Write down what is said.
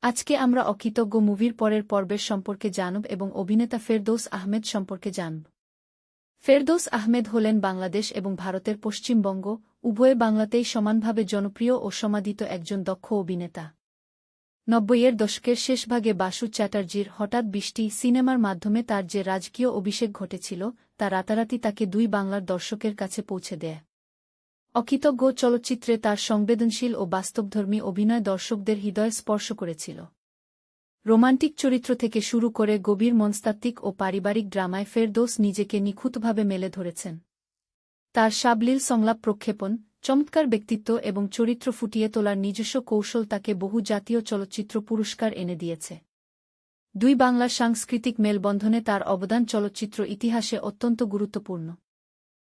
আজকে আমরা অকৃতজ্ঞ মুভির পরের পর্বের সম্পর্কে জানব এবং অভিনেতা ফেরদৌস আহমেদ সম্পর্কে জানব। ফেরদৌস আহমেদ হলেন বাংলাদেশ এবং ভারতের পশ্চিমবঙ্গ উভয় বাংলাতেই সমানভাবে জনপ্রিয় ও সমাদিত একজন দক্ষ অভিনেতা। ৯০-এর দশকের শেষভাগে বাসু চ্যাটার্জির হঠাৎ বৃষ্টি সিনেমার মাধ্যমে তার যে রাজকীয় অভিষেক ঘটেছিল তা রাতারাতি তাকে দুই বাংলার দর্শকের কাছে পৌঁছে দেয়। অকৃতজ্ঞ চলচ্চিত্রে তার সংবেদনশীল ও বাস্তবধর্মী অভিনয় দর্শকদের হৃদয় স্পর্শ করেছিল। রোমান্টিক চরিত্র থেকে শুরু করে গভীর মনস্তাত্ত্বিক ও পারিবারিক ড্রামায় ফেরদৌস নিজেকে নিখুঁতভাবে মেলে ধরেছেন। তার সাবলীল সংলাপ প্রক্ষেপণ, চমৎকার ব্যক্তিত্ব এবং চরিত্র ফুটিয়ে তোলার নিজস্ব কৌশল তাকে বহু জাতীয় চলচ্চিত্র পুরস্কার এনে দিয়েছে। দুই বাংলার সাংস্কৃতিক মেলবন্ধনে তার অবদান চলচ্চিত্র ইতিহাসে অত্যন্ত গুরুত্বপূর্ণ।